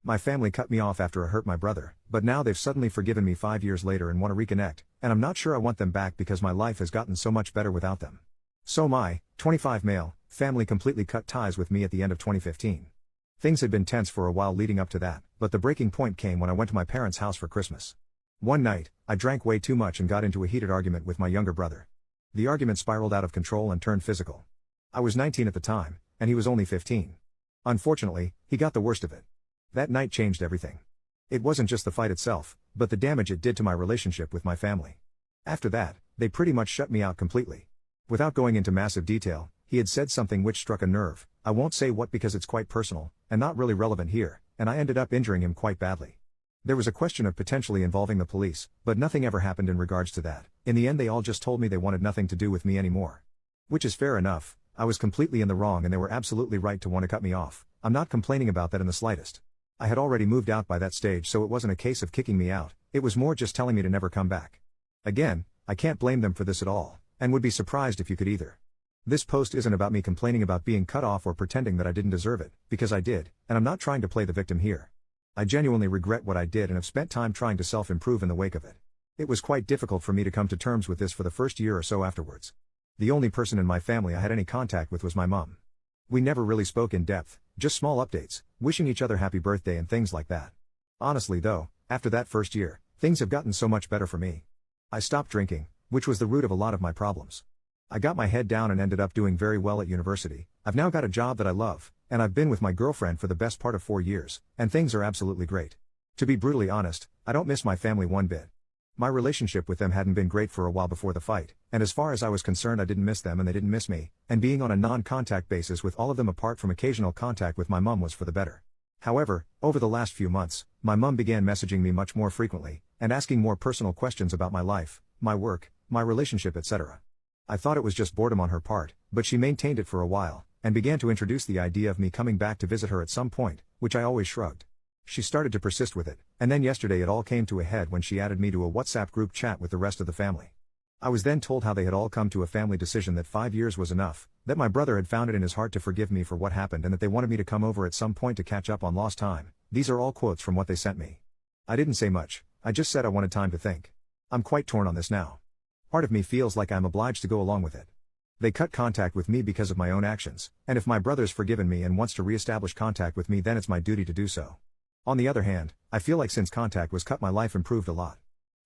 My family cut me off after I hurt my brother, but now they've suddenly forgiven me 5 years later and want to reconnect, and I'm not sure I want them back because my life has gotten so much better without them. So my 25 male family completely cut ties with me at the end of 2015. Things had been tense for a while leading up to that, but the breaking point came when I went to my parents' house for Christmas. One night, I drank way too much and got into a heated argument with my younger brother. The argument spiraled out of control and turned physical. I was 19 at the time, and he was only 15. Unfortunately, he got the worst of it. That night changed everything. It wasn't just the fight itself, but the damage it did to my relationship with my family. After that, they pretty much shut me out completely. Without going into massive detail, he had said something which struck a nerve. I won't say what because it's quite personal, and not really relevant here, and I ended up injuring him quite badly. There was a question of potentially involving the police, but nothing ever happened in regards to that. In the end they all just told me they wanted nothing to do with me anymore. Which is fair enough. I was completely in the wrong and they were absolutely right to want to cut me off. I'm not complaining about that in the slightest. I had already moved out by that stage, so it wasn't a case of kicking me out, it was more just telling me to never come back. Again, I can't blame them for this at all, and would be surprised if you could either. This post isn't about me complaining about being cut off or pretending that I didn't deserve it, because I did, and I'm not trying to play the victim here. I genuinely regret what I did and have spent time trying to self-improve in the wake of it. It was quite difficult for me to come to terms with this for the first year or so afterwards. The only person in my family I had any contact with was my mom. We never really spoke in depth, just small updates, wishing each other happy birthday and things like that. Honestly though, after that first year, things have gotten so much better for me. I stopped drinking, which was the root of a lot of my problems. I got my head down and ended up doing very well at university. I've now got a job that I love, and I've been with my girlfriend for the best part of 4 years, and things are absolutely great. To be brutally honest, I don't miss my family one bit. My relationship with them hadn't been great for a while before the fight, and as far as I was concerned I didn't miss them and they didn't miss me, and being on a non-contact basis with all of them apart from occasional contact with my mom was for the better. However, over the last few months, my mom began messaging me much more frequently, and asking more personal questions about my life, my work, my relationship, etc. I thought it was just boredom on her part, but she maintained it for a while, and began to introduce the idea of me coming back to visit her at some point, which I always shrugged. She started to persist with it, and then yesterday it all came to a head when she added me to a WhatsApp group chat with the rest of the family. I was then told how they had all come to a family decision that 5 years was enough, that my brother had found it in his heart to forgive me for what happened and that they wanted me to come over at some point to catch up on lost time. These are all quotes from what they sent me. I didn't say much, I just said I wanted time to think. I'm quite torn on this now. Part of me feels like I'm obliged to go along with it. They cut contact with me because of my own actions, and if my brother's forgiven me and wants to re-establish contact with me then it's my duty to do so. On the other hand, I feel like since contact was cut my life improved a lot.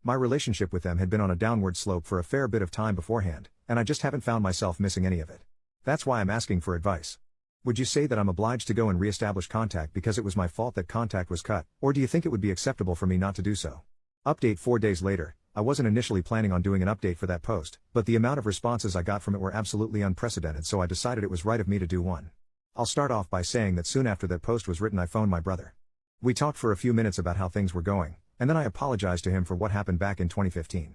My relationship with them had been on a downward slope for a fair bit of time beforehand, and I just haven't found myself missing any of it. That's why I'm asking for advice. Would you say that I'm obliged to go and re-establish contact because it was my fault that contact was cut, or do you think it would be acceptable for me not to do so? Update 4 days later. I wasn't initially planning on doing an update for that post, but the amount of responses I got from it were absolutely unprecedented, so I decided it was right of me to do one. I'll start off by saying that soon after that post was written I phoned my brother. We talked for a few minutes about how things were going, and then I apologized to him for what happened back in 2015.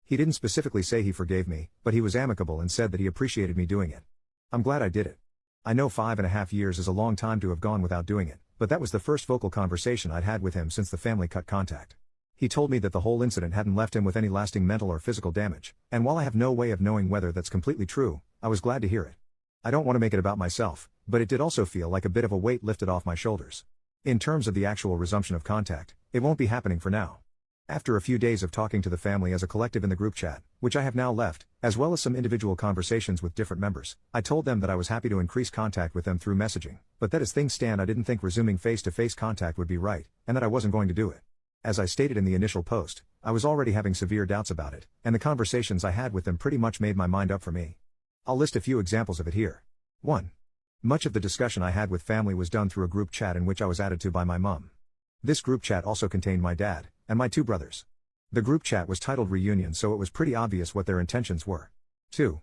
He didn't specifically say he forgave me, but he was amicable and said that he appreciated me doing it. I'm glad I did it. I know 5.5 years is a long time to have gone without doing it, but that was the first vocal conversation I'd had with him since the family cut contact. He told me that the whole incident hadn't left him with any lasting mental or physical damage, and while I have no way of knowing whether that's completely true, I was glad to hear it. I don't want to make it about myself, but it did also feel like a bit of a weight lifted off my shoulders. In terms of the actual resumption of contact, it won't be happening for now. After a few days of talking to the family as a collective in the group chat, which I have now left, as well as some individual conversations with different members, I told them that I was happy to increase contact with them through messaging, but that as things stand I didn't think resuming face-to-face contact would be right, and that I wasn't going to do it. As I stated in the initial post, I was already having severe doubts about it, and the conversations I had with them pretty much made my mind up for me. I'll list a few examples of it here. 1. Much of the discussion I had with family was done through a group chat in which I was added to by my mom. This group chat also contained my dad, and my 2 brothers. The group chat was titled Reunion, so it was pretty obvious what their intentions were. 2.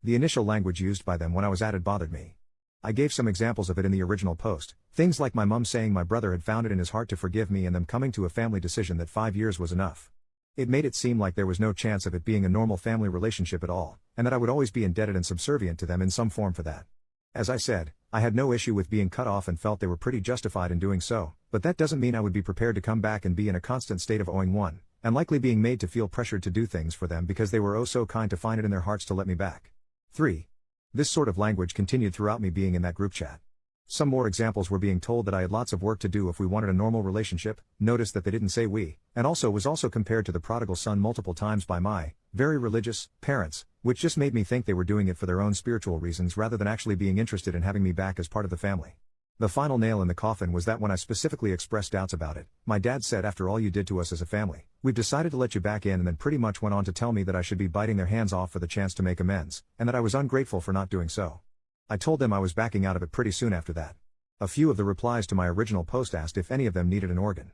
The initial language used by them when I was added bothered me. I gave some examples of it in the original post, things like my mum saying my brother had found it in his heart to forgive me and them coming to a family decision that 5 years was enough. It made it seem like there was no chance of it being a normal family relationship at all, and that I would always be indebted and subservient to them in some form for that. As I said, I had no issue with being cut off and felt they were pretty justified in doing so, but that doesn't mean I would be prepared to come back and be in a constant state of owing one, and likely being made to feel pressured to do things for them because they were oh so kind to find it in their hearts to let me back. 3. This sort of language continued throughout me being in that group chat. Some more examples were being told that I had lots of work to do if we wanted a normal relationship, noticed that they didn't say we, and also was compared to the prodigal son multiple times by my, very religious, parents, which just made me think they were doing it for their own spiritual reasons rather than actually being interested in having me back as part of the family. The final nail in the coffin was that when I specifically expressed doubts about it, my dad said, after all you did to us as a family, we've decided to let you back in, and then pretty much went on to tell me that I should be biting their hands off for the chance to make amends, and that I was ungrateful for not doing so. I told them I was backing out of it pretty soon after that. A few of the replies to my original post asked if any of them needed an organ.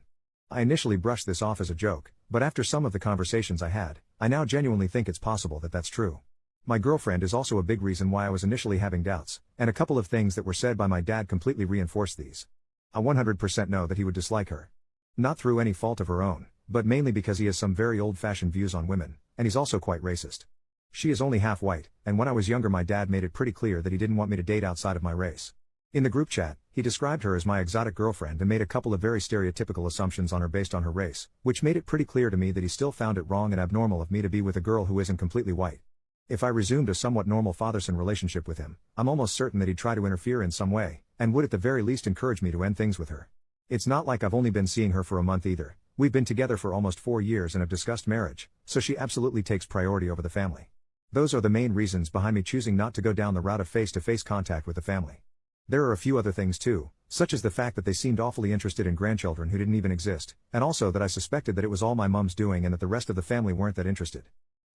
I initially brushed this off as a joke, but after some of the conversations I had, I now genuinely think it's possible that that's true. My girlfriend is also a big reason why I was initially having doubts, and a couple of things that were said by my dad completely reinforced these. I 100% know that he would dislike her. Not through any fault of her own, but mainly because he has some very old-fashioned views on women, and he's also quite racist. She is only half white, and when I was younger my dad made it pretty clear that he didn't want me to date outside of my race. In the group chat, he described her as my exotic girlfriend and made a couple of very stereotypical assumptions on her based on her race, which made it pretty clear to me that he still found it wrong and abnormal of me to be with a girl who isn't completely white. If I resumed a somewhat normal father-son relationship with him, I'm almost certain that he'd try to interfere in some way, and would at the very least encourage me to end things with her. It's not like I've only been seeing her for a month either. We've been together for almost 4 years and have discussed marriage, so she absolutely takes priority over the family. Those are the main reasons behind me choosing not to go down the route of face-to-face contact with the family. There are a few other things too, such as the fact that they seemed awfully interested in grandchildren who didn't even exist, and also that I suspected that it was all my mom's doing and that the rest of the family weren't that interested.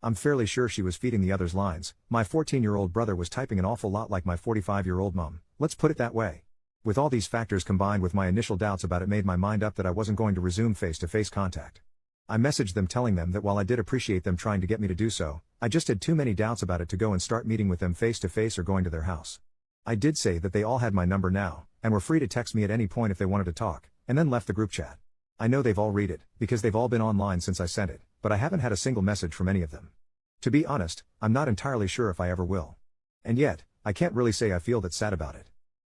I'm fairly sure she was feeding the others lines. My 14-year-old brother was typing an awful lot like my 45-year-old mom, let's put it that way. With all these factors combined with my initial doubts about it made my mind up that I wasn't going to resume face-to-face contact. I messaged them telling them that while I did appreciate them trying to get me to do so, I just had too many doubts about it to go and start meeting with them face-to-face or going to their house. I did say that they all had my number now, and were free to text me at any point if they wanted to talk, and then left the group chat. I know they've all read it, because they've all been online since I sent it, but I haven't had a single message from any of them. To be honest, I'm not entirely sure if I ever will. And yet, I can't really say I feel that sad about it.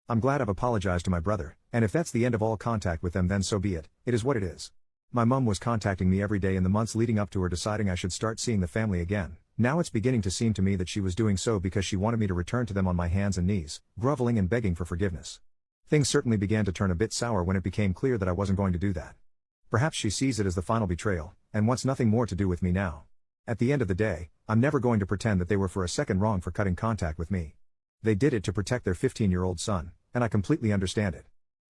I'm glad I've apologized to my brother, and if that's the end of all contact with them then so be it, it is what it is. My mom was contacting me every day in the months leading up to her deciding I should start seeing the family again. Now it's beginning to seem to me that she was doing so because she wanted me to return to them on my hands and knees, groveling and begging for forgiveness. Things certainly began to turn a bit sour when it became clear that I wasn't going to do that. Perhaps she sees it as the final betrayal, and wants nothing more to do with me now. At the end of the day, I'm never going to pretend that they were for a second wrong for cutting contact with me. They did it to protect their 15-year-old son, and I completely understand it.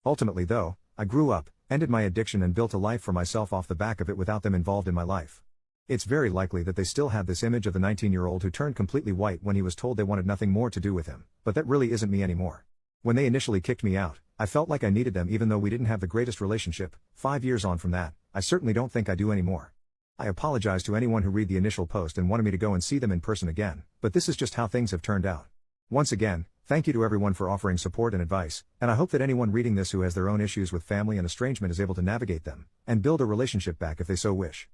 Ultimately though, I grew up, ended my addiction and built a life for myself off the back of it without them involved in my life. It's very likely that they still have this image of the 19-year-old who turned completely white when he was told they wanted nothing more to do with him, but that really isn't me anymore. When they initially kicked me out, I felt like I needed them even though we didn't have the greatest relationship. 5 years on from that, I certainly don't think I do anymore. I apologize to anyone who read the initial post and wanted me to go and see them in person again, but this is just how things have turned out. Once again, thank you to everyone for offering support and advice, and I hope that anyone reading this who has their own issues with family and estrangement is able to navigate them, and build a relationship back if they so wish.